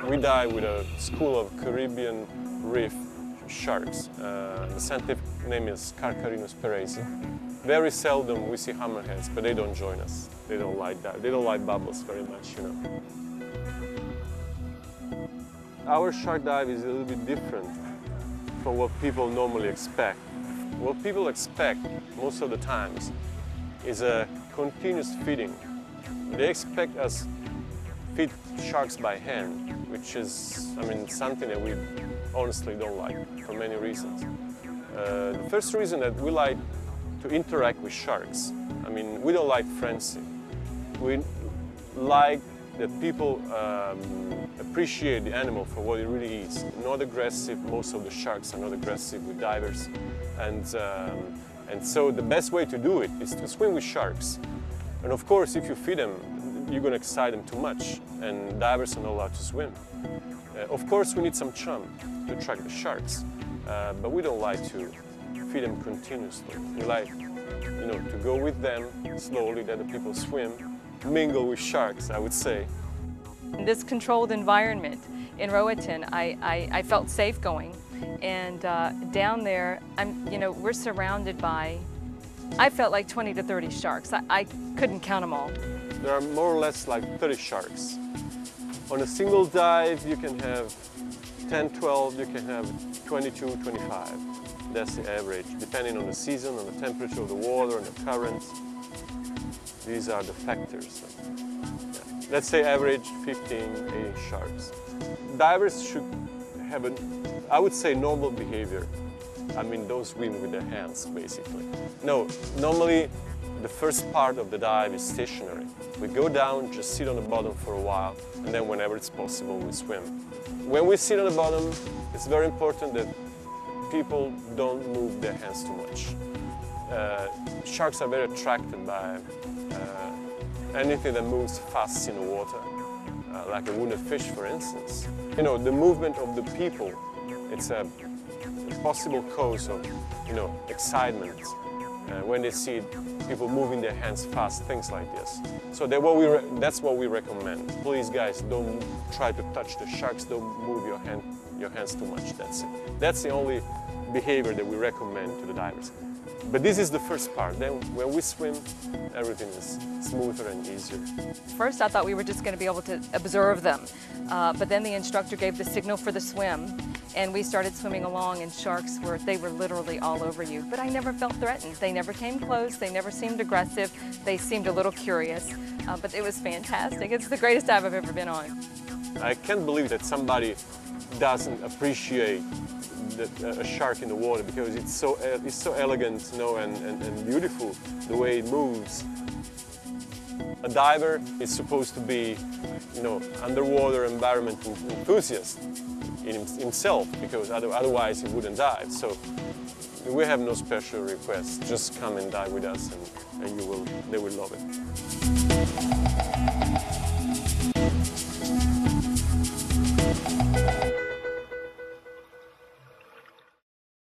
We dive with a school of Caribbean reef sharks. The scientific name is Carcharinus perezi. Very seldom we see hammerheads, but they don't join us. They don't like that. They don't like bubbles very much, you know. Our shark dive is a little bit different from what people normally expect. What people expect most of the times is a continuous feeding. They expect us feed sharks by hand, which is, something that we honestly don't like for many reasons. The first reason that we like to interact with sharks. We don't like frenzy. We like that people appreciate the animal for what it really is. Not aggressive. Most of the sharks are not aggressive with divers, and so the best way to do it is to swim with sharks. And of course, if you feed them, you're going to excite them too much, and divers are not allowed to swim. Of course, we need some chum to attract the sharks, but we don't like to feed them continuously. We like, to go with them slowly, let the people swim, mingle with sharks, I would say. In this controlled environment in Roatan, I felt safe going, and down there, we're surrounded by, I felt like 20 to 30 sharks. I couldn't count them all. There are more or less like 30 sharks. On a single dive, you can have 10, 12, you can have 22, 25. That's the average, depending on the season, on the temperature of the water, and the currents. These are the factors. Yeah. Let's say average 15, 18 sharks. Divers should have I would say, normal behavior. Don't swim with their hands, basically. No, normally the first part of the dive is stationary. We go down, just sit on the bottom for a while, and then whenever it's possible, we swim. When we sit on the bottom, it's very important that people don't move their hands too much. Sharks are very attracted by anything that moves fast in the water, like a wounded fish, for instance. The movement of the people, it's a possible cause of, excitement when they see people moving their hands fast, things like this. So that's what we recommend. Please, guys, don't try to touch the sharks. Don't move your hands too much. That's it. That's the only behavior that we recommend to the divers. But this is the first part. Then when we swim, everything is smoother and easier. First, I thought we were just going to be able to observe them. But then the instructor gave the signal for the swim, and we started swimming along, and sharks were literally all over you. But I never felt threatened. They never came close. They never seemed aggressive. They seemed a little curious. But it was fantastic. It's the greatest dive I've ever been on. I can't believe that somebody doesn't appreciate a shark in the water, because it's so elegant, and beautiful the way it moves. A diver is supposed to be, underwater environment enthusiast in himself, because otherwise he wouldn't dive. So we have no special requests. Just come and dive with us, and they will love it.